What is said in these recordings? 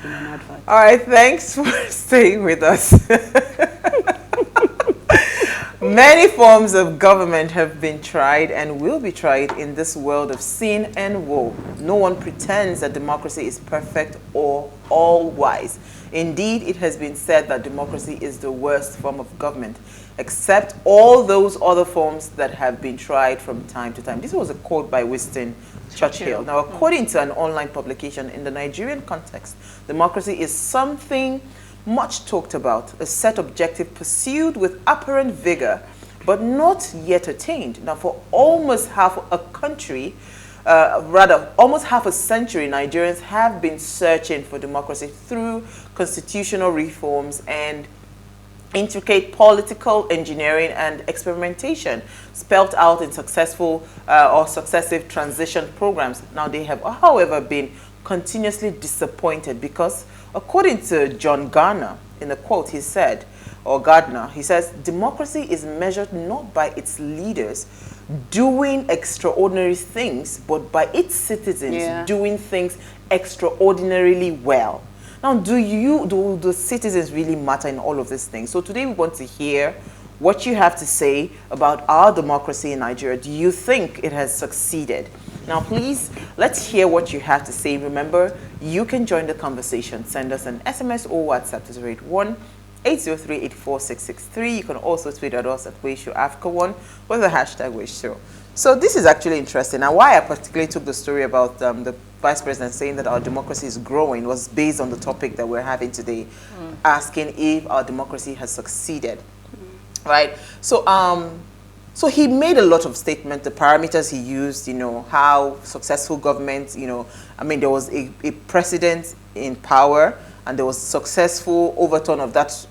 in an advert. All right, thanks for staying with us. Many forms of government have been tried and will be tried in this world of sin and woe. No one pretends that democracy is perfect or all-wise. Indeed, it has been said that democracy is the worst form of government, except all those other forms that have been tried from time to time. This was a quote by Winston Churchill. Now, according to an online publication, in the Nigerian context, democracy is something much talked about, a set objective pursued with apparent vigor, but not yet attained. Now, for almost half a country, almost half a century, Nigerians have been searching for democracy through constitutional reforms and intricate political engineering and experimentation spelt out in successful or successive transition programs. Now, they have, however, been continuously disappointed because, according to John Garner, in a quote, he said, or Gardner, he says, democracy is measured not by its leaders doing extraordinary things, but by its citizens doing things extraordinarily well. Now, do the citizens really matter in all of these things? So today we want to hear what you have to say about our democracy in Nigeria. Do you think it has succeeded? Now, please, let's hear what you have to say. Remember, you can join the conversation. Send us an SMS or WhatsApp to 081-803-84663. You can also tweet at us at PlusTvAfrica1 with the hashtag WaveShow. So this is actually interesting. Now, why I particularly took the story about the Vice President saying that our democracy is growing was based on the topic that we're having today, asking if our democracy has succeeded, right? So, so he made a lot of statements, the parameters he used, you know, how successful government, you know, I mean, there was a president in power, and there was successful overturn of that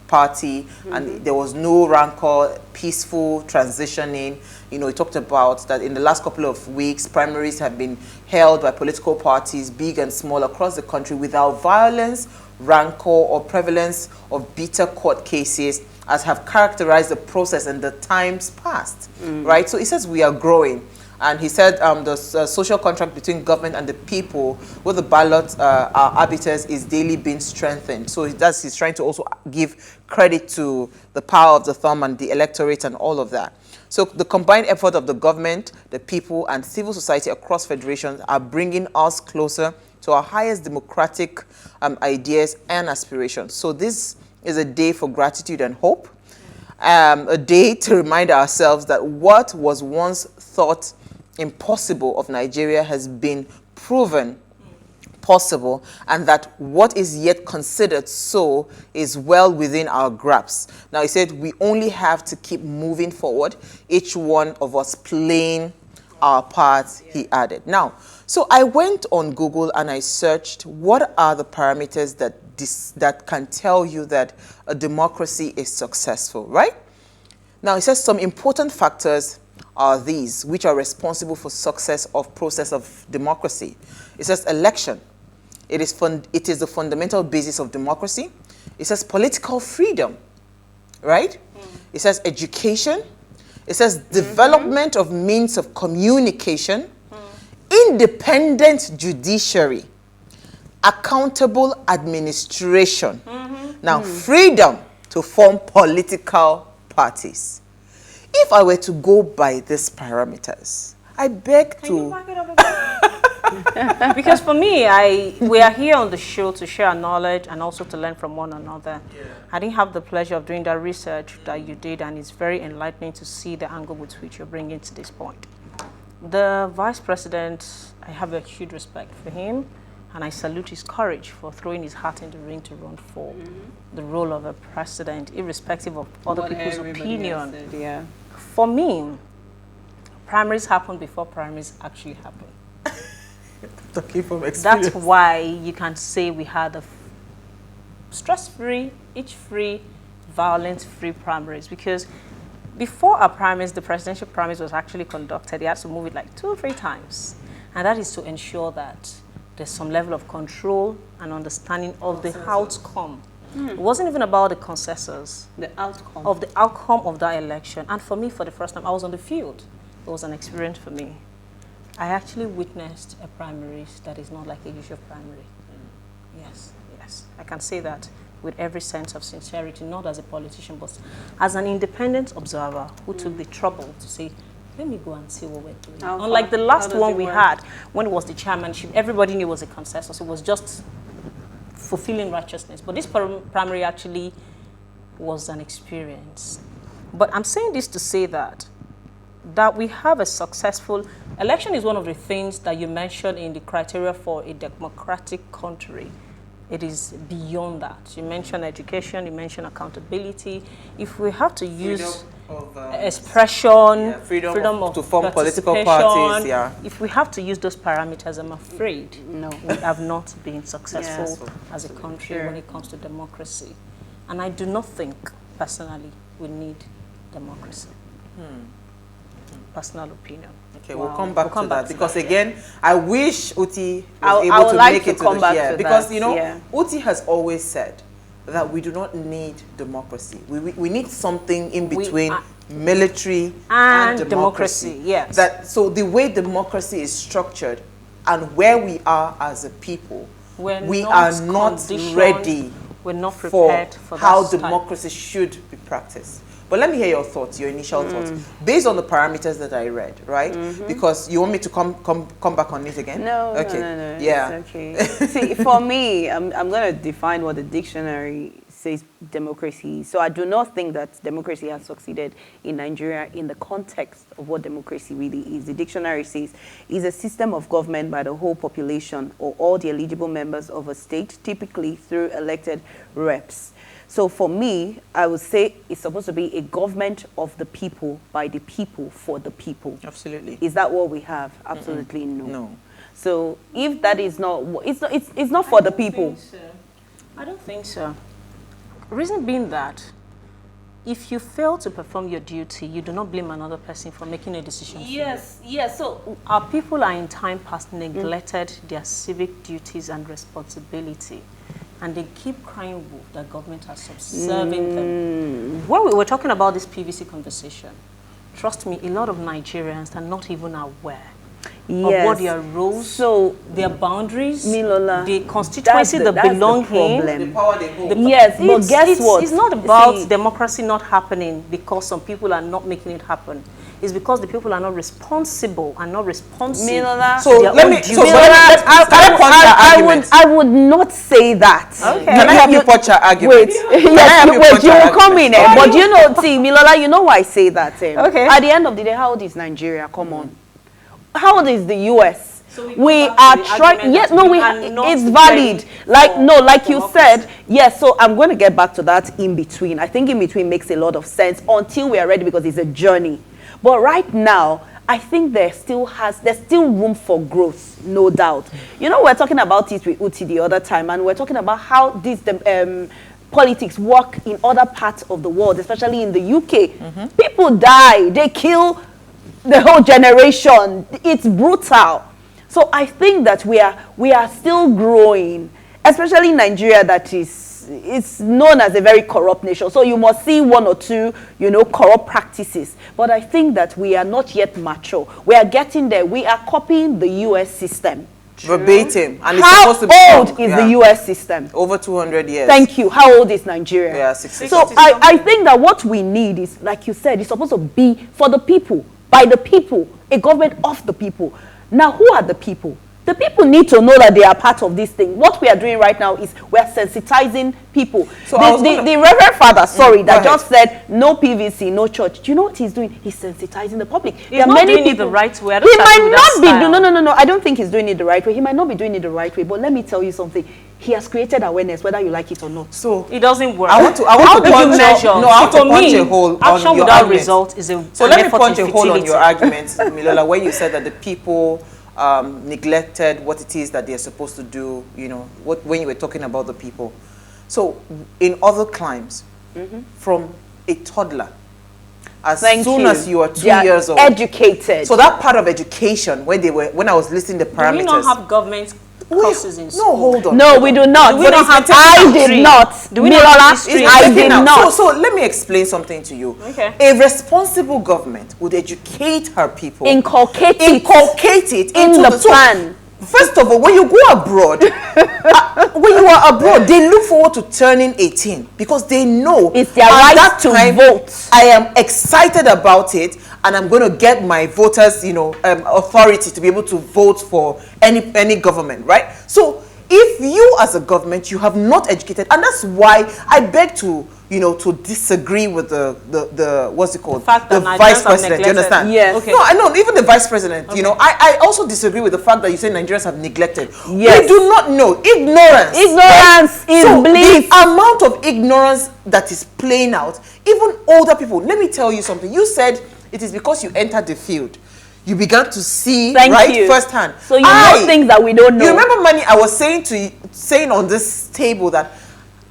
party, and there was no rancor, peaceful transitioning. You know, he talked about that in the last couple of weeks, primaries have been held by political parties, big and small, across the country without violence, rancor, or prevalence of bitter court cases, as have characterized the process in the times past, right? So he says we are growing. And he said the social contract between government and the people with the ballot arbiters is daily being strengthened. So he's trying to also give credit to the power of the thumb and the electorate and all of that. So the combined effort of the government, the people, and civil society across federations are bringing us closer to our highest democratic ideas and aspirations. So this is a day for gratitude and hope, a day to remind ourselves that what was once thought impossible of Nigeria has been proven possible, and that what is yet considered so is well within our grasp. Now, he said we only have to keep moving forward, each one of us playing our parts, he added. Now, so I went on Google and I searched what are the parameters that can tell you that a democracy is successful, right? Now, he says some important factors are these, which are responsible for success of process of democracy. It says election. It is the fundamental basis of democracy. It says political freedom, right? It says education. It says development of means of communication, independent judiciary, accountable administration. Now, freedom to form political parties. If I were to go by these parameters, I beg Can to... you back it up a bit? Because for me, we are here on the show to share our knowledge and also to learn from one another. I didn't have the pleasure of doing that research that you did, and it's very enlightening to see the angle with which you're bringing to this point. The Vice President, I have a huge respect for him, and I salute his courage for throwing his hat in the ring to run for the role of a president, irrespective of other people's opinion. For me, primaries happen before primaries actually happen. Talking from experience. That's why you can say we had a stress-free, itch-free, violence-free primaries, because before our primaries, the presidential primaries was actually conducted, they had to move it like 2 or 3 times. And that is to ensure that there's some level of control and understanding of the outcome. It wasn't even about the consensus. The outcome. Of the outcome of that election. And for me, for the first time, I was on the field. It was an experience for me. I actually witnessed a primaries that is not like a usual primary. Yes. Yes, I can say that with every sense of sincerity, not as a politician, but as an independent observer who took the trouble to say, let me go and see what we're doing. Unlike the last one we had, when it was the chairmanship, everybody knew it was a consensus. It was just fulfilling righteousness. But this primary actually was an experience. But I'm saying this to say that we have a successful election is one of the things that you mentioned in the criteria for a democratic country. It is beyond that. You mentioned education, you mentioned accountability. If we have to use expression, freedom of to form political parties, if we have to use those parameters, I'm afraid we have not been successful as a country when it comes to democracy. And I do not think, personally, we need democracy. Personal opinion. Okay, we'll come back to that because again, I wish Uti was able to make it to the year because Uti has always said that we do not need democracy. We need something in between military and democracy. Yes. So the way democracy is structured and where we are as a people, we are not ready. We're not prepared for how democracy should be practiced. But let me hear your thoughts, your initial thoughts, based on the parameters that I read, right? Because you want me to come back on it again? No, okay. no. Yeah. It's okay. See, for me, I'm going to define what the dictionary says democracy. So I do not think that democracy has succeeded in Nigeria in the context of what democracy really is. The dictionary says is a system of government by the whole population or all the eligible members of a state, typically through elected reps. So for me, I would say it's supposed to be a government of the people, by the people, for the people. Absolutely. Is that what we have? Absolutely no. No. So if that is not, it's not for the people. I don't think so. Reason being that if you fail to perform your duty, you do not blame another person for making a decision. Yes, yes. So our people are in time past neglected their civic duties and responsibility. And they keep crying wolf that government are subserving them. When we were talking about this PVC conversation, trust me, a lot of Nigerians are not even aware of what their roles, their boundaries, the constituency they belong in, the power they hold. Yes, but guess what? It's not about democracy not happening because some people are not making it happen. It's because the people are not responsible and not responsive. So I would not say that. Okay. Can I help you punch your argument? Wait, yes, you will come in. But you know, see, Milola, you know why I say that. Okay. At the end of the day, how old is Nigeria? Come on. How old is the US? So we are trying. Yes, no, it's valid. Like you said. Yes. So I'm going to get back to that in between. I think in between makes a lot of sense until we are ready because it's a journey. But right now, I think there's still room for growth, no doubt. You know, we're talking about it with Uti the other time, and we're talking about how these politics work in other parts of the world, especially in the UK. People die, they kill the whole generation. It's brutal. So I think that we are still growing, especially in Nigeria, it's known as a very corrupt nation. So you must see one or two, corrupt practices. But I think that we are not yet mature. We are getting there. We are copying the US system. Verbatim. And it's How supposed to be old is the US system? Over 200 years. Thank you. How old is Nigeria? Yeah, 60. So I think that what we need is, like you said, it's supposed to be for the people, by the people, a government of the people. Now, who are the people? The people need to know that they are part of this thing. What we are doing right now is we are sensitizing people. So the Reverend Father, that just said no PVC, no church. Do you know what he's doing? He's sensitizing the public. He's not doing it the right way. He might not be. No. I don't think he's doing it the right way. He might not be doing it the right way. But let me tell you something. He has created awareness, whether you like it or not. So it doesn't work. I want to punch a hole on action your without argument. result is a So let me punch a hole on your argument, Milola, where you said that the people neglected what it is that they're supposed to do, when you were talking about the people. So in other climes, from a toddler, as soon as you are 2 years old, educated. So that part of education, when I was listing the parameters. Do we not have government courses in school? No, hold on. No, we do not. Do we not have I did not. Do we not have history? I did not. So let me explain something to you. Okay. A responsible government would educate her people. Inculcate it it in into the plan. First of all, when you go abroad, when you are abroad, they look forward to turning 18 because they know it's their right to vote. I am excited about it, and I'm going to get my voters, authority to be able to vote for any government, right? So if you as a government, you have not educated, and that's why I beg to to disagree with the what's it called? The vice president. Do you understand? Yes. Okay. No, I know, even the vice president, okay. I also disagree with the fact that you say Nigerians have neglected. Yes. They do not know. Ignorance. Ignorance is bliss. The amount of ignorance that is playing out, even older people. Let me tell you something. You said it is because you entered the field. You began to see firsthand. So you know things that we don't know. You remember, Manny, I was saying on this table that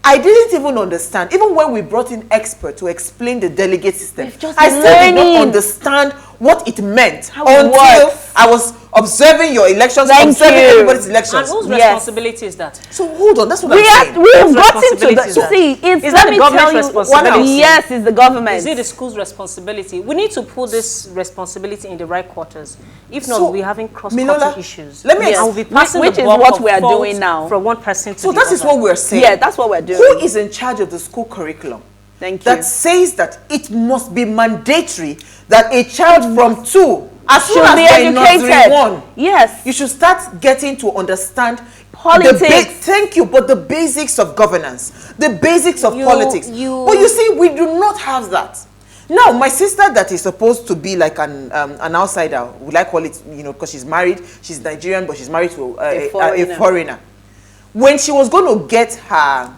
I didn't even understand. Even when we brought in experts to explain the delegate system, I still did not understand what it meant until I was observing your elections, observing everybody's elections. And whose responsibility is that? So hold on, that's what I'm saying. We've gotten to that. See, is that the government's responsibility? Yes, it's the government. Is it the school's responsibility? We need to put this responsibility in the right quarters. If not, we're having cross-cutting issues. Let me which is what we are doing now. From one person to so that is what we're saying. Yeah, that's what we're doing. Who is in charge of the school curriculum? Thank you. That says that it must be mandatory that a child from 2 as soon as they're in nursery 1, yes, you should start getting to understand politics. Thank you, but the basics of governance, the basics of politics. But you see, we do not have that. Now, my sister that is supposed to be like an outsider, would I call it, because she's married, she's Nigerian, but she's married to a foreigner. When she was going to get her,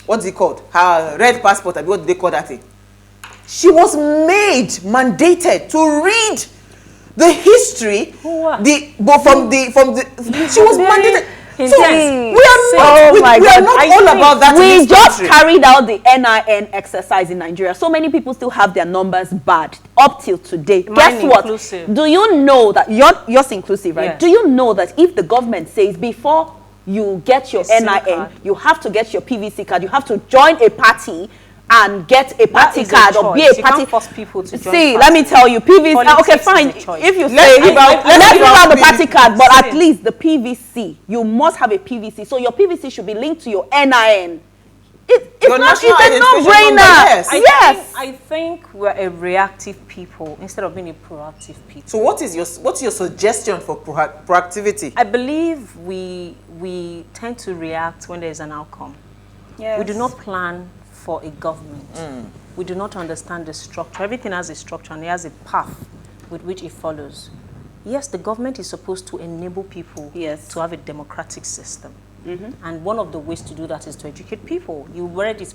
what's it called? Her red passport, what do they call that thing? She was mandated to read the history, she was mandated. So we are not all about that. We just carried out the NIN exercise in Nigeria. So many people still have their numbers bad up till today. Guess what? Inclusive. Do you know that yours inclusive, right? Yes. Do you know that if the government says before you get your NIN, you have to get your PVC card, you have to join a party and get a party card or be a party. You can't force people to join See, let me tell you, PVC. Okay, fine. If you say let's give out the party card, but at least the PVC, you must have a PVC. So your PVC should be linked to your NIN. It's a no-brainer. Yes. I think we're a reactive people instead of being a proactive people. So what's your suggestion for proactivity? I believe we tend to react when there is an outcome. Yes. We do not plan for a government. We do not understand the structure. Everything has a structure and it has a path with which it follows. Yes, the government is supposed to enable people to have a democratic system. And one of the ways to do that is to educate people. You read it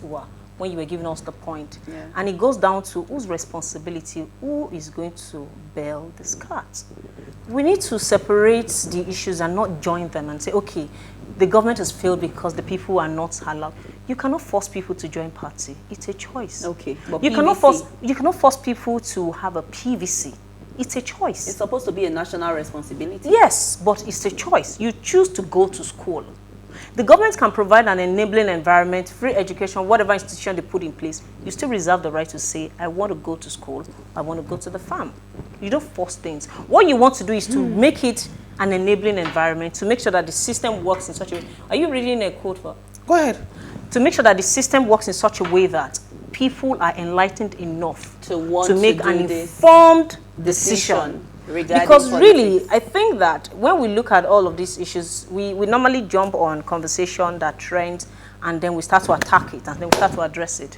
when you were giving us the point. And it goes down to whose responsibility, who is going to bail this cat. We need to separate the issues and not join them and say, okay, the government has failed because the people are not allowed. You cannot force people to join party. It's a choice. Okay, but you cannot force people to have a PVC. It's a choice. It's supposed to be a national responsibility. Yes, but it's a choice. You choose to go to school. The government can provide an enabling environment, free education, whatever institution they put in place. You still reserve the right to say, I want to go to school, I want to go to the farm. You don't force things. What you want to do is to make it an enabling environment, to make sure that the system works in such a way. Are you reading a quote for? Go ahead. To make sure that the system works in such a way that people are enlightened enough to make an informed decision. Because really, I think that when we look at all of these issues, we normally jump on conversation that trends, and then we start to attack it, and then we start to address it.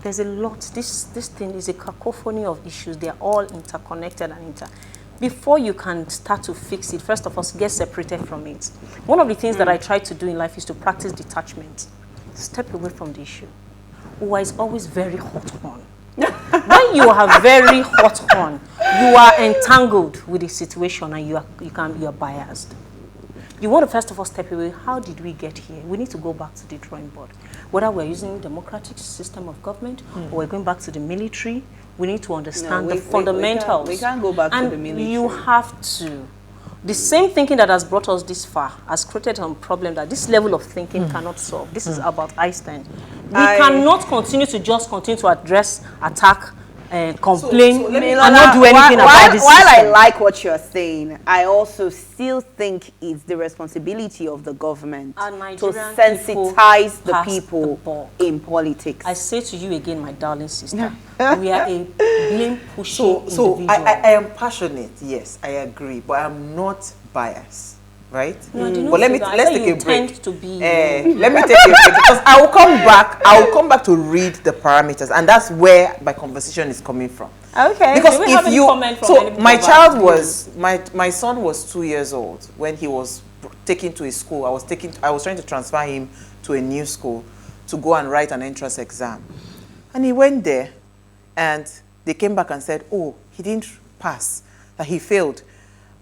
There's a lot. This thing is a cacophony of issues. They're all interconnected and Before you can start to fix it, first of all, get separated from it. One of the things that I try to do in life is to practice detachment. Step away from the issue. Who is always very hot on. When you are very hot on, you are entangled with the situation and you are biased. You want to first of all step away. How did we get here? We need to go back to the drawing board. Whether we're using democratic system of government or we're going back to the military, we need to understand the fundamentals. We can't go back to the military. You have to. The same thinking that has brought us this far has created a problem that this level of thinking cannot solve. This is about Einstein. We cannot continue to address, attack, complain so and not do anything about this While I system. like what you're saying, I also still think it's the responsibility of the government And to Nigerian sensitize the pass people the buck. in politics. I say to you again, my darling sister, we are a blame pushing So individual. I am passionate, yes, I agree, but I'm not biased. Right? No, I did not But say that. let's I said take you a break. tend to be, Let me take a break because I will come back to read the parameters, and that's where my conversation is coming from. Okay. Because Do we have if any comment from so any my people child about was my son was 2 years old when he was taken to his school. I was trying to transfer him to a new school to go and write an entrance exam, and he went there, and they came back and said, oh, he didn't pass, that he failed,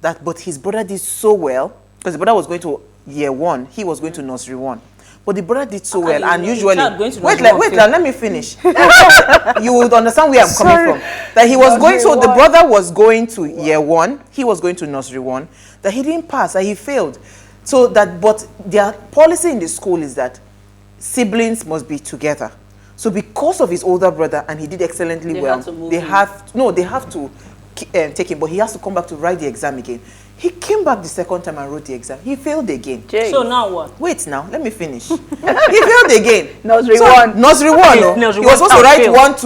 but his brother did so well. Because the brother was going to year 1, he was going to nursery 1. But the brother did so well, and usually... Wait, let me finish. You would understand where I'm coming from. That he was going, so the brother was going to year 1, he was going to nursery 1, that he didn't pass, that he failed. So that, but their policy in the school is that siblings must be together. So because of his older brother, and he did excellently well, they have to take him, but he has to come back to write the exam again. He came back the second time and wrote the exam. He failed again. So now what? Wait now, let me finish. He failed again. Nursery 1. Nursery 1. No. He was supposed to write 1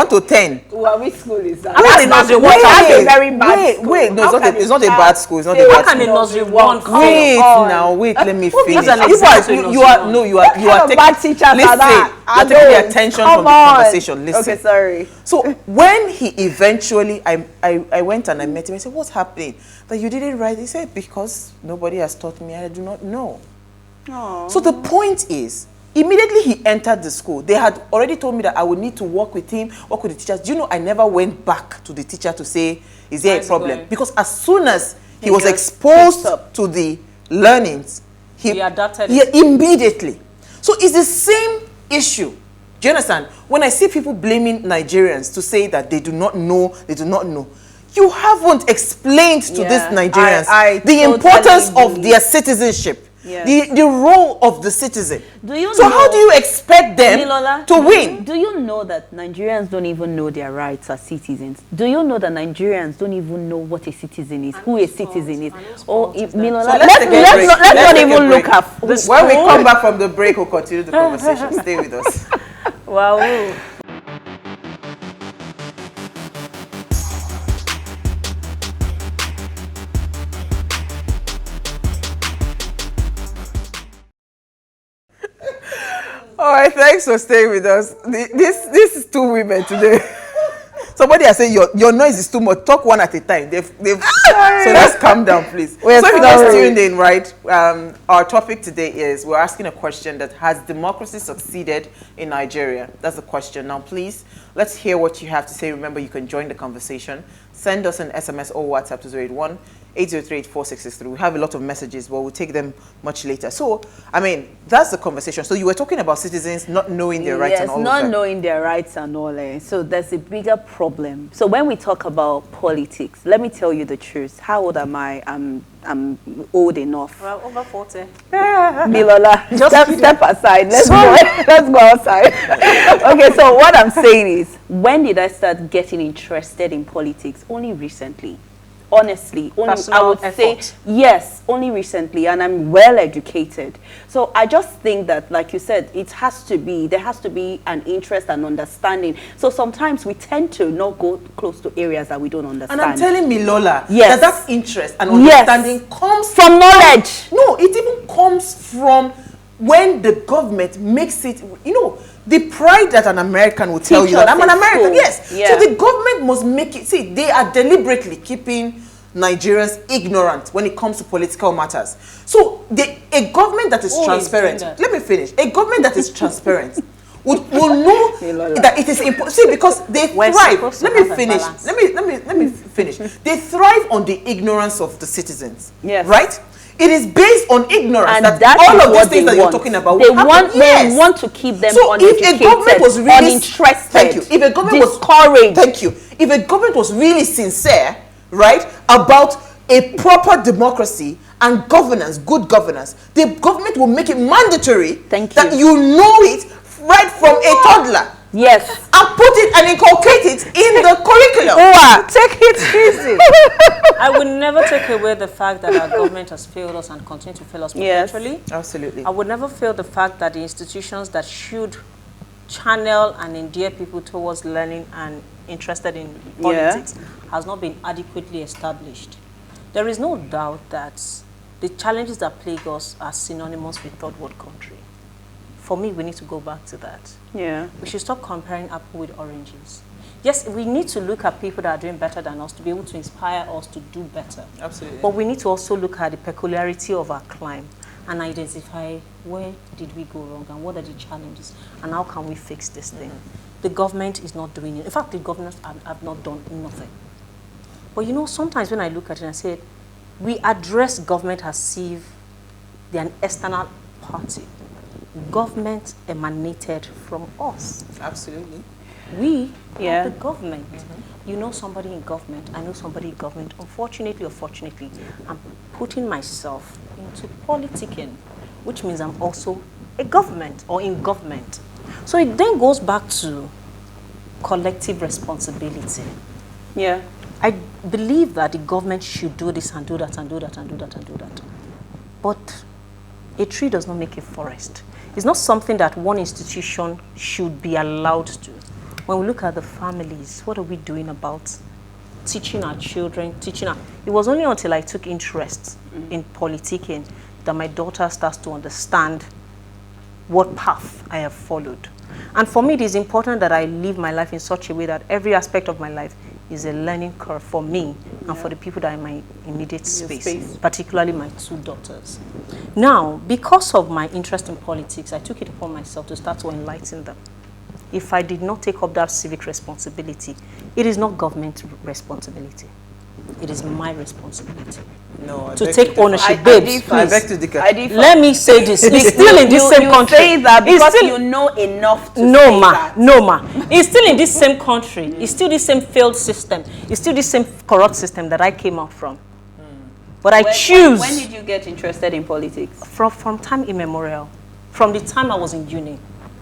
to 10. Well, which school is that? Wait, nursery 1. That's a very bad school. Wait, no, it's not a bad school. It's not a How bad can school. a nursery 1 Wait now, wait, let me Who gives finish. an exam to You are taking bad teachers are that? you're taking the attention from the conversation. Listen. Okay, sorry. So when he eventually, I went and I met him. I said, what's happening? That you didn't write? He said, because nobody has taught me. I do not know. Aww. So the point is, immediately he entered the school, they had already told me that I would need to work with him, work with the teachers. Do you know, I never went back to the teacher to say, is there a problem? Because as soon as he was exposed to the learnings, he adapted immediately. So it's the same issue. Do you understand? When I see people blaming Nigerians to say that they do not know, you haven't explained to these Nigerians the importance of their citizenship, the role of the citizen. So how do you expect them to win? Do you know that Nigerians don't even know their rights as citizens? Do you know that Nigerians don't even know what a citizen is, who a citizzen is? Oh, Milola, let's not even look at... When we come back from the break, we'll continue the conversation. Stay with us. Wow. All right, thanks for staying with us. This is 2 women today. Somebody has said your noise is too much. Talk one at a time. So let's calm down, please. So if you just tuned in, right? Our topic today is we're asking a question that has democracy succeeded in Nigeria? That's the question. Now, please, let's hear what you have to say. Remember, you can join the conversation. Send us an SMS or WhatsApp to 081-803-4663. We have a lot of messages, but we'll take them much later. So, I mean, that's the conversation. So you were talking about citizens not knowing their rights and all of that. Yes, not knowing their rights and all. So there's a bigger problem. So when we talk about politics, let me tell you the truth. How old am I? I'm old enough. Well, over 40. Milola, step aside. Let's go outside. Okay, so what I'm saying is, when did I start getting interested in politics? Only recently. Honestly, I would say yes, only recently, and I'm well educated. So I just think that, like you said, there has to be an interest and understanding. So sometimes we tend to not go close to areas that we don't understand. And I'm telling Milola that interest and understanding comes from knowledge. No, it even comes from when the government makes it, the pride that an American will tell you that I'm an American. Yes. Yeah. So the government must make it. See, they are deliberately keeping Nigerians ignorant when it comes to political matters. So a government that is transparent. Let me finish. A government that is transparent will know that it is important. See, because they thrive. Let me finish. Let me finish. They thrive on the ignorance of the citizens. Yes. Right? It is based on ignorance and that all of these things that you're talking about they want to keep them uneducated, if a government was really uninterested, thank you. If a government discouraged, thank you. If a government was really sincere, right, about a proper democracy and governance, good governance, the government will make it mandatory that you know it right from a toddler. Yes. And put it and inculcate it in never take away the fact that our government has failed us and continue to fail us perpetually. Yes, absolutely. I would never feel the fact that the institutions that should channel and endear people towards learning and interested in politics has not been adequately established. There is no doubt that the challenges that plague us are synonymous with third world country. For me, we need to go back to that. Yeah. We should stop comparing apple with oranges. Yes, we need to look at people that are doing better than us to be able to inspire us to do better. Absolutely. But we need to also look at the peculiarity of our climb and identify where did we go wrong and what are the challenges and how can we fix this thing. The government is not doing it. In fact, the governors have not done nothing. But you know, sometimes when I look at it and I say, we address government as if they're an external party. Government emanated from us. Absolutely. We are the government. You know somebody in government, I know somebody in government. Unfortunately or fortunately, I'm putting myself into politicking, which means I'm also a government or in government. So it then goes back to collective responsibility. Yeah. I believe that the government should do this and do that and do that and do that and do that. But a tree does not make a forest. It's not something that one institution should be allowed to. When we look at the families, what are we doing about teaching our children, It was only until I took interest in politicking that my daughter starts to understand what path I have followed. And for me, it is important that I live my life in such a way that every aspect of my life is a learning curve for me and for the people that are in my immediate space, particularly my two daughters. Now, because of my interest in politics, I took it upon myself to start to enlighten them. If I did not take up that civic responsibility, it is not government responsibility. It is my responsibility. No, to take ownership. Babes, please. Let me say this. It's still in this same country. You say that because you know enough to say that. No, ma. It's still in this same country. It's still the same failed system. It's still the same corrupt system that I came out from. But I choose. When did you get interested in politics? From time immemorial. From the time I was in uni.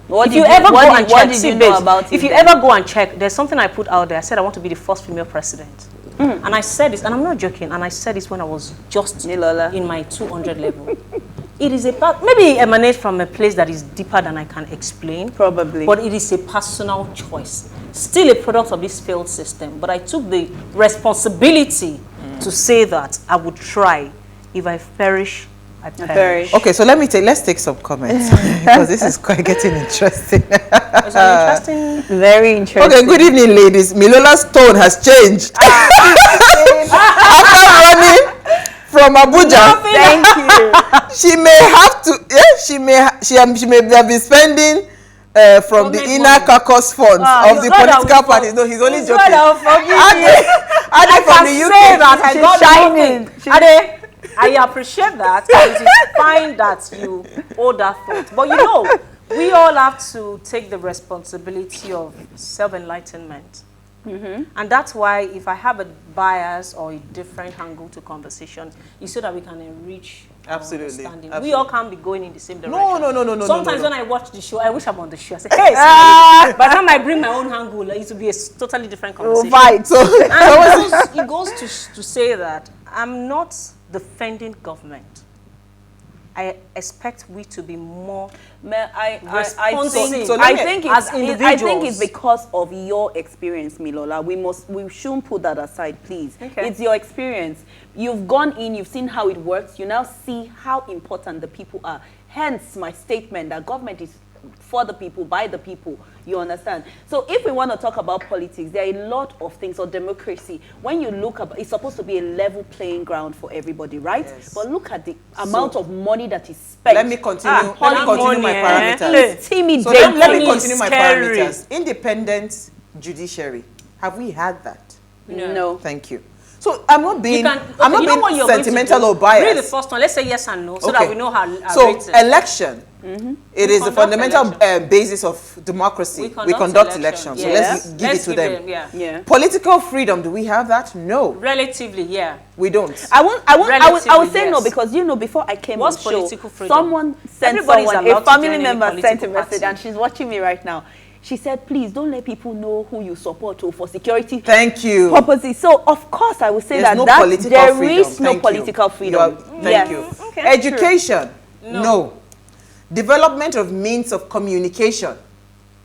What did you know about it? If you ever go and check, there's something I put out there. I said I want to be the first female president. And I said this, and I'm not joking, and I said this when I was just in my 200 level. It is maybe it emanates from a place that is deeper than I can explain. Probably. But it is a personal choice. Still a product of this failed system. But I took the responsibility to say that I would try. If I perish, I perish. Okay, so let's take some comments because this is quite getting interesting. It's interesting. Very interesting. Okay, good evening, ladies. Milola's tone has changed after running from Abuja. Thank you. She may have to. She may have been spending from the inner caucus funds of the political parties. No, he's only joking. I from the UK. She's shining. I appreciate that. It is fine that you owe that thought. But you know, we all have to take the responsibility of self-enlightenment. And that's why if I have a bias or a different angle to conversation, it's so that we can enrich our understanding. We all can't be going in the same direction. No. Sometimes when I watch the show, I wish I'm on the show. I say, hey, by the time I bring my own angle, it will be a totally different conversation. Right. So it goes to say that I'm not defending government. I expect we to be more responsive. I think it's because of your experience, Milola. We shouldn't put that aside, please. Okay. It's your experience. You've gone in, you've seen how it works. You now see how important the people are. Hence my statement that government is for the people, by the people. You understand? So if we want to talk about politics, there are a lot of things, or democracy. When you look at, it's supposed to be a level playing ground for everybody, right? Yes. But look at the amount of money that is spent. Let me continue. Let me continue my parameters. So let me continue my parameters. Independent judiciary. Have we had that? No. Thank you. So I'm not being sentimental or biased. Read the first one. Let's say yes and no, so that we know how. So election. It is the fundamental basis of democracy. We conduct elections. Yes. So let's give it to them. Political freedom, do we have that? No. Relatively, yeah. We don't. I would say no, because you know, before I came on show, someone sent a family member sent a message, and she's watching me right now. She said, please don't let people know who you support for security Thank you. purposes. So, of course, I would say There's that there freedom. is no Thank political you. freedom. Thank you. Okay, Education? No. Development of means of communication?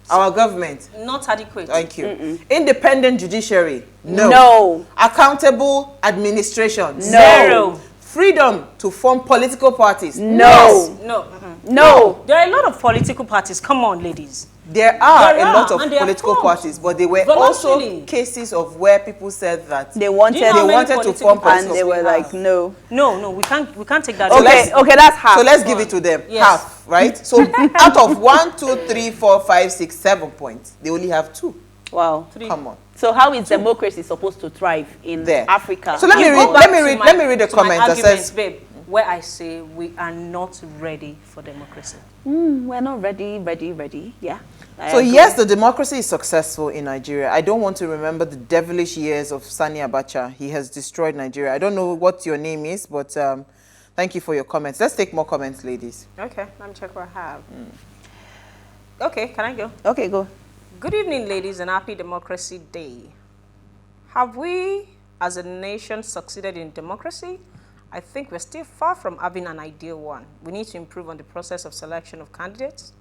Our government? Not adequate. Thank you. Independent judiciary? No. No. Accountable administration? Zero. Freedom to form political parties? No. No. No. There are a lot of political parties. Come on, ladies. There are There a are, lot of and they are political formed parties, but there were also voluntarily. cases of where people said that They wanted, Do you know how many to political form parties and they were we like, have? no. No, we can't take that. Okay, okay, that's half. So let's give it to them. Yes. Half, right? So out of 1, 2, 3, 4, 5, 6, 7 points, they only have 2. Wow. Come on. So how is democracy supposed to thrive in There. Africa? So let me read. Let me read the comment that says, babe, where I say we are not ready for democracy. We're not ready. Yeah. I so agree. yes, the democracy is successful in Nigeria. I don't want to remember the devilish years of Sani Abacha. He has destroyed Nigeria. I don't know what your name is, but thank you for your comments. Let's take more comments, ladies. Okay, let me check what I have. Okay, can I go? Okay, go. Good evening, ladies, and happy Democracy Day. Have we, as a nation, succeeded in democracy? I think we're still far from having an ideal one. We need to improve on the process of selection of candidates,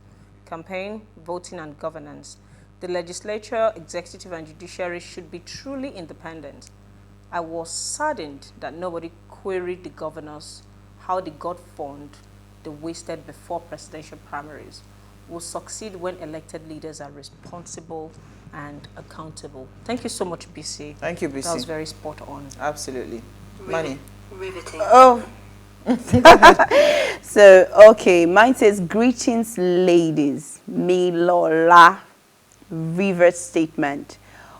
campaign, voting, and governance. The legislature, executive, and judiciary should be truly independent. I was saddened that nobody queried the governors how they got fund they wasted before presidential primaries. Will succeed when elected leaders are responsible and accountable. Thank you so much, BC. Thank you, BC. That was very spot on. Absolutely. Money. Riveting. Oh. So, okay, mine says, greetings, ladies. Milola. Reverse statement.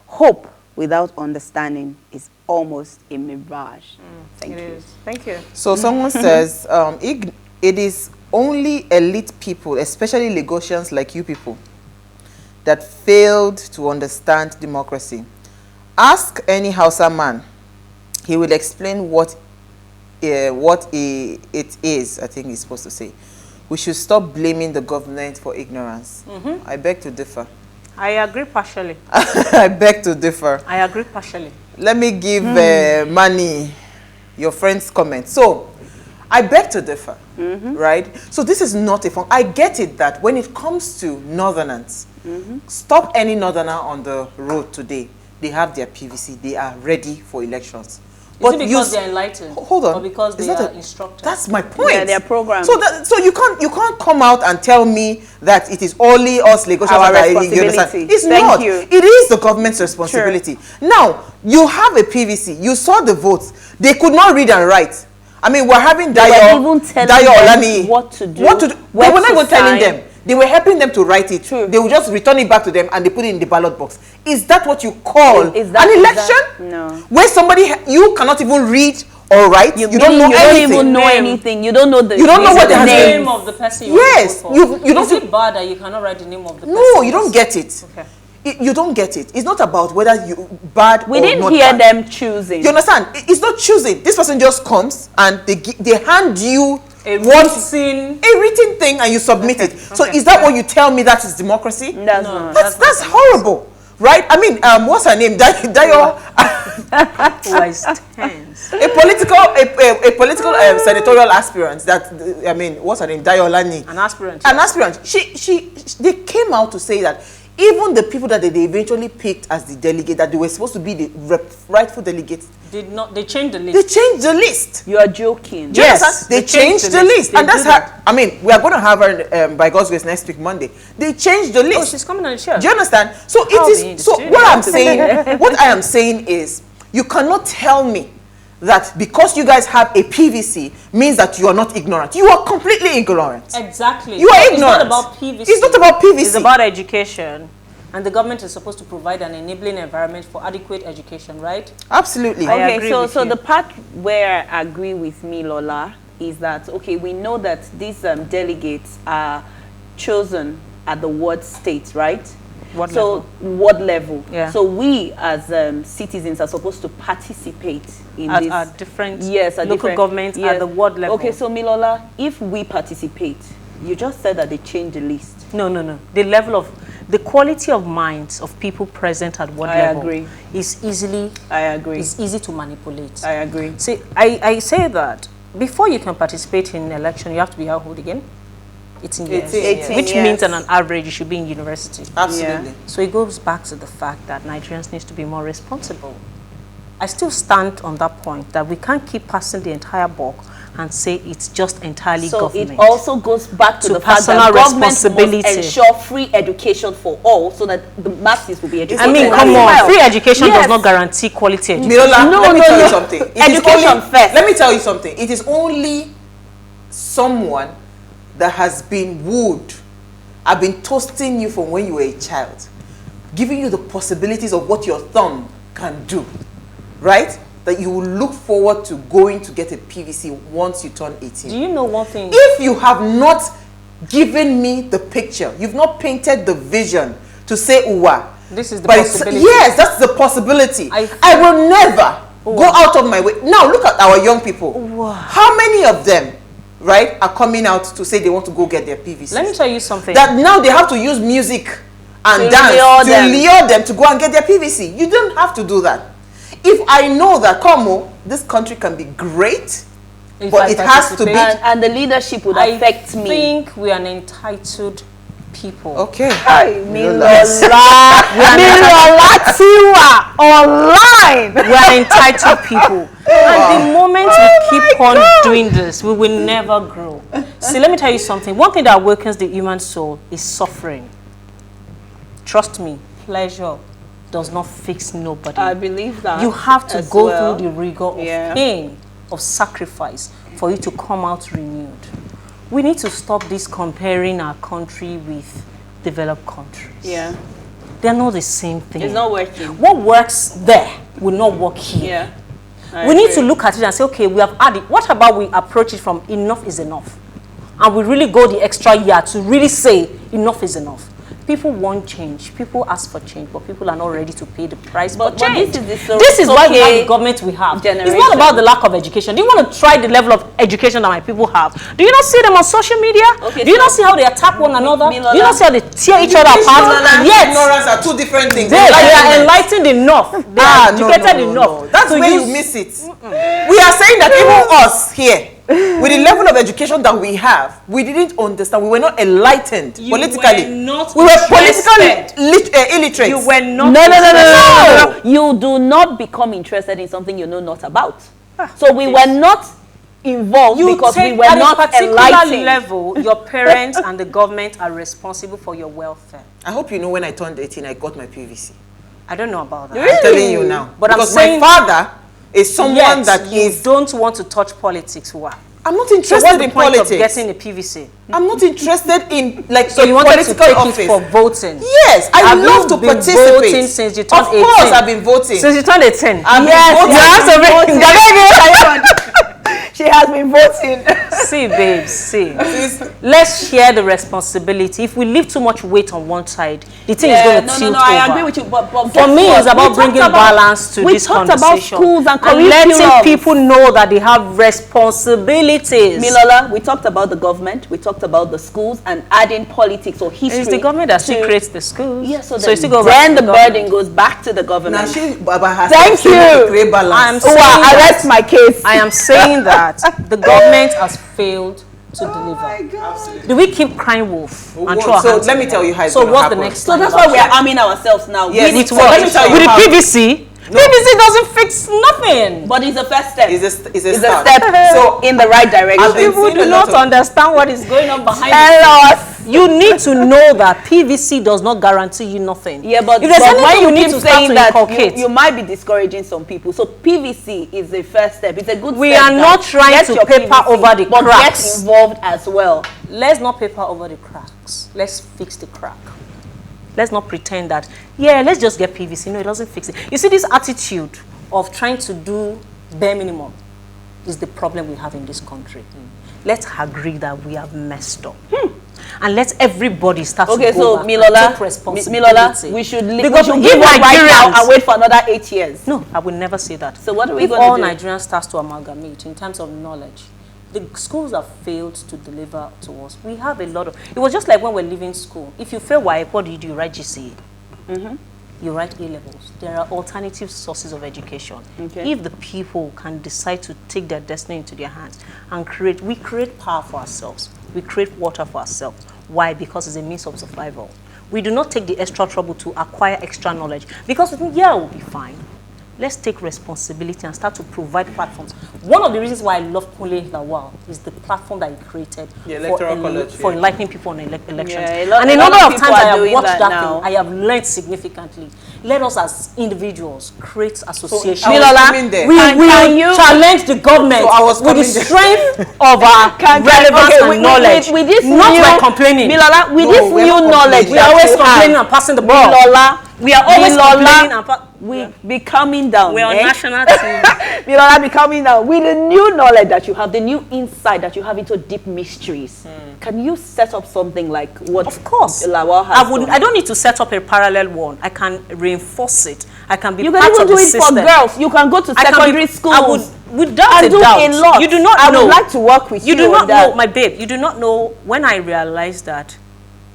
Hope without understanding is almost a mirage. Thank you. Thank you. So someone says, it is only elite people, especially Lagosians like you people, that failed to understand democracy. Ask any Hausa man. He will explain what it is, I think he's supposed to say. We should stop blaming the government for ignorance. I beg to differ. I agree partially. I beg to differ. I agree partially. Let me give Manny your friend's comment. So, I beg to differ, right? So this is not a fun. I get it that when it comes to northerners, stop any northerner on the road today. They have their PVC. They are ready for elections. Is it because they're enlightened? Hold on. Or because they are instructed? That's my point. Yeah, they're programmed. So you can't come out and tell me that it is only us Lagosians Our that responsibility. It's Thank not. you. It is the government's responsibility. Now, you have a PVC. You saw the votes. They could not read and write. I mean, we're having Dayo Olani. What to do. They were not even telling them. They were helping them to write it. True. They would just return it back to them and they put it in the ballot box. Is that what you call Is that, an election? No. Where somebody, you cannot even read or write. You don't know anything. You don't even know anything. You don't know the You don't know what the name. name of the person you Yes. want to vote for. You don't. Is it bad that you cannot write the name of the person? No, you don't get it. Okay. You don't get it. It's not about whether you bad We or didn't not hear bad. them choosing. You understand? It's not choosing. This person just comes and they hand you A written thing and you submit it. So is that what you tell me that is democracy? That's not. That's horrible, right? I mean, what's her name? Dayo. was tense. A political senatorial aspirant. That I mean, what's her name? Dayo Olani. An aspirant. An aspirant. They came out to say that even the people that they eventually picked as the delegate, that they were supposed to be the rightful delegates, Did not. They changed the list. they changed the list. You are joking. Do you understand? They changed the list. They And that's do how, I mean, we are going to have her, by God's grace, next week, Monday. They changed the list. Oh, she's coming on the show. Do you understand? So I'll it be in the is, so studio. what I am saying is, you cannot tell me that because you guys have a PVC means that you are not ignorant. You are completely ignorant. Exactly. You are ignorant. It's not about PVC. It's not about PVC. It's about education. And the government is supposed to provide an enabling environment for adequate education, right? Absolutely. I Okay, agree so with you. the part where I agree with me, Lola, is that, okay, we know that these delegates are chosen at the ward state, right? Ward level. Yeah. So we as citizens are supposed to participate in At this. our different at local governments at the ward level. Okay, so Milola, if we participate, you just said that they changed the list. No. The level of the quality of minds of people present at what level is easily is easy to manipulate. I agree. See, I say that before you can participate in an election, you have to be how old again? 18 years. 18 which years. means on an average you should be in university. Absolutely. Yeah. So it goes back to the fact that Nigerians need to be more responsible. I still stand on that point that we can't keep passing the entire buck and say it's just entirely government. So it also goes back to the fact that government must ensure free education for all so that the masses will be educated. I mean, come on, free education does not guarantee quality education. Milola, let me tell you something. Education first. Let me tell you something. It is only someone that has been wooed, I've been toasting you from when you were a child, giving you the possibilities of what your thumb can do, right? That you will look forward to going to get a PVC once you turn 18. Do you know one thing? If you have not given me the picture, you've not painted the vision to say, Uwa. This is the possibility. Yes, that's the possibility. I will never go out of my way. Now, look at our young people. How many of them, right, are coming out to say they want to go get their PVC? Let me tell you something. That now they have to use music and dance to lure them to go and get their PVC. You don't have to do that. If I know that, this country can be great, but it has to be... And the leadership would affect me. I think we are an entitled people. Okay. Milola Tiwa online. We are entitled people. And the moment we keep on doing this, we will never grow. See, let me tell you something. One thing that awakens the human soul is suffering. Trust me, pleasure does not fix nobody. I believe that. You have to go through the rigor of pain, of sacrifice, for you to come out renewed. We need to stop this comparing our country with developed countries. Yeah. They're not the same thing. It's not working. What works there will not work here. Yeah. We need to look at it and say, okay, we have added. What about we approach it from enough is enough? And we really go the extra yard to really say enough is enough. People want change. People ask for change, but people are not ready to pay the price for change. This is why we have the government we have. It's not about the lack of education. Do you want to try the level of education that my people have? Do you not see them on social media? Do you not see how they attack one another? Do you not see how they tear each other apart? Yes. Ignorance are two different things. They are enlightened enough. They are educated enough. That's where you miss it. We are saying that even us here, with the level of education that we have, we didn't understand. We were not enlightened politically. We were politically illiterate. You were not. No. You do not become interested in something you know not about. So we were not involved because we were not enlightened. Level, your parents and the government are responsible for your welfare. I hope you know when I turned 18, I got my PVC. I don't know about that. Really? I'm telling you now. But because my father is someone that you don't want to touch politics. Why? I'm not interested in politics. Of getting a PVC? I'm not interested in so you wanted to take it for voting? Yes, I love to participate. Voting since you turned 18? Of course, I've been voting. Since you turned 18? She has been voting. See, babes, see. Let's share the responsibility. If we leave too much weight on one side, the thing is going to tilt over. I agree with you. But for me, it's about bringing balance to this conversation. We talked about schools and letting people know that they have responsibilities. Milola, we talked about the government, we talked about the schools, and adding politics or history. It's the government that still creates the schools. Yes, so then the burden goes back to the government. Thank you. I rest my case. I am saying that the government has failed to deliver. Do we keep crying wolf? And so let me tell you how it's So what's happen. the next? So that's why we are arming ourselves now. Yes, with what? With the PVC? No. PVC doesn't fix nothing. But it's a first step. It's a step so in the right direction. People do not understand what is going on behind us. You need to know that PVC does not guarantee you nothing. Yeah, but if there's anything you need to start to inculcate, you might be discouraging some people. So PVC is the first step. It's a good step. We are not trying to paper PVC, over the but cracks. Get involved as well. Let's not paper over the cracks. Let's fix the crack. Let's not pretend that, let's just get PVC. No, it doesn't fix it. You see, this attitude of trying to do bare minimum is the problem we have in this country. Let's agree that we have messed up. And let everybody start to go back and take responsibility. Milola, we should give up right now and wait for another 8 years. No, I will never say that. So what are we if going to do? If all Nigerians start to amalgamate in terms of knowledge, The schools have failed to deliver to us. We have a lot of... It was just like when we're leaving school. If you fail WAEC, what do? You write GCE. You write A-levels. There are alternative sources of education. If the people can decide to take their destiny into their hands and we create power for ourselves. We create water for ourselves. Why? Because it's a means of survival. We do not take the extra trouble to acquire extra knowledge because we think, yeah, we'll be fine. Let's take responsibility and start to provide platforms. One of the reasons why I love Kunle Lawal is the platform that he created for enlightening people on elections. Yeah, and a number of times I have watched that thing, I have learned significantly. Let us as individuals create associations. So, we will challenge the government with the strength of our relevance and knowledge. With this not by complaining. Milola, with this new knowledge, we are always complaining and passing the ball. We are always complaining and we be coming down. We are on national TV. Milola, be coming down with the new knowledge that you have, the new insight that you have into deep mysteries. Can you set up something like what? Of course, Lawal has I don't need to set up a parallel one. I can reinforce it. I can be you part can even of do the it system. For girls. You can go to secondary schools. Without a do doubt. A lot. You do not know. I would like to work with you. You do not know, my babe. You do not know when I realized that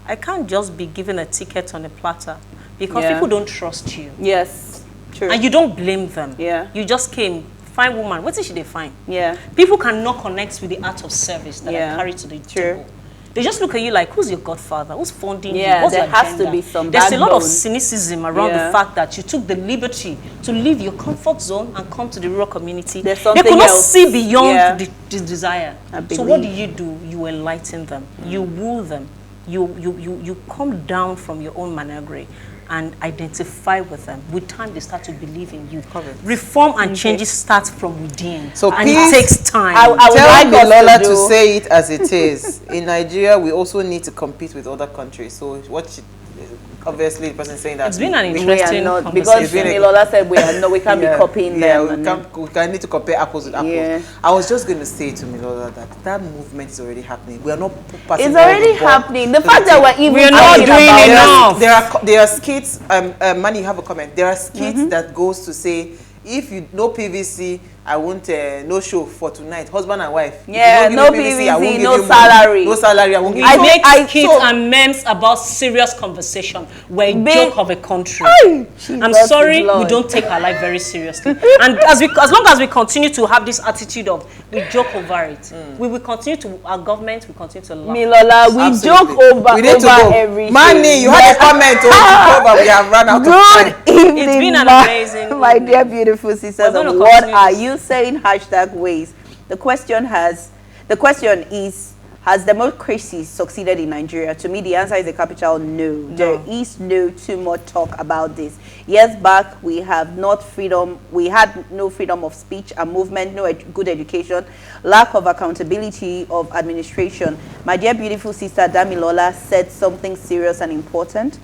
I can't just be given a ticket on a platter because people don't trust you. Yes, true. And you don't blame them. Yeah. You just came, fine woman. What did she define? Yeah. People cannot connect with the art of service that I carry to the table. They just look at you like, who's your godfather? Who's funding you? What's there your has agenda? to be some There's a lot of backbone. cynicism around the fact that you took the liberty to leave your comfort zone and come to the rural community. There's they something could not else. see beyond the desire. So what do? You enlighten them. You woo them. You come down from your own managre and identify with them. With time, they start to believe in you. Reform and changes start from within. So and it takes time. I would tell Milola to say it as it is. In Nigeria, we also need to compete with other countries. So obviously the person saying that it's been an interesting conversation. Because Milola said we can't be copying them. We can need to compare apples with apples. I was just going to say to Milola that movement is already happening. We are not passing. It's already happening. The fact that we're not doing enough. There are skits. Manny, you have a comment. There are skits that goes to say, if you no PVC, I want no show for tonight. Husband and wife. Yeah, no PVC, no salary. No salary. I won't give I you make skits and memes about serious conversation. We're a joke of a country. I'm sorry, we don't take our life very seriously. And as long as we continue to have this attitude of we joke over it, we will continue to, our government will continue to laugh. Milola, we joke over everything. Manny, you had a comment. We have run out of time. Good evening, it's been an amazing my dear beautiful sisters. What are you saying? #ways. The question is, has democracy succeeded in Nigeria? To me, the answer is a capital no. There is no too much talk about this. Years back, we had no freedom of speech and movement, no good education, lack of accountability of administration. My dear beautiful sister Damilola said something serious and important.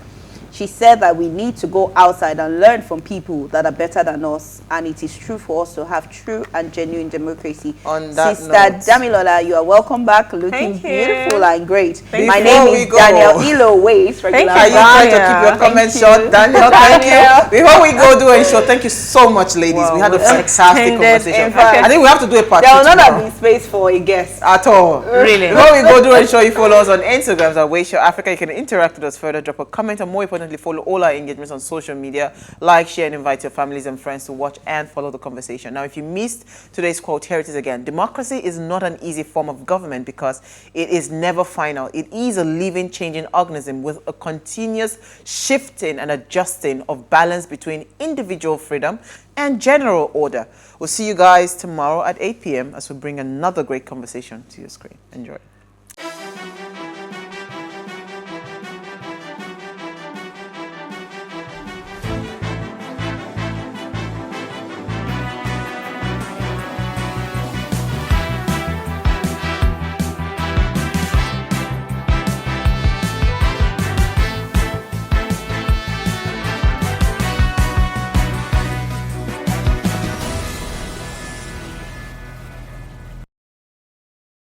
She said that we need to go outside and learn from people that are better than us, and it is true for us to have true and genuine democracy. On that Sister note, Damilola, you are welcome back, looking beautiful and great. My Before name we is go, Daniel Ilo Ways. Are you trying to keep your comments short, Daniel? Thank you. Before we go do a show, thank you so much, ladies. We had a fantastic conversation. I think we have to do a part 2 There will not tomorrow. have been space for a guest At all. Really? Before we go do a show, you follow us on Instagram at PlusTvAfrica. You can interact with us further, drop a comment, and more importantly, follow all our engagements on social media. Like, share, and invite your families and friends to watch and follow the conversation. Now, if you missed today's quote, here it is again. Democracy is not an easy form of government because it is never final. It is a living, changing organism with a continuous shifting and adjusting of balance between individual freedom and general order. We'll see you guys tomorrow at 8 p.m. as we bring another great conversation to your screen. Enjoy.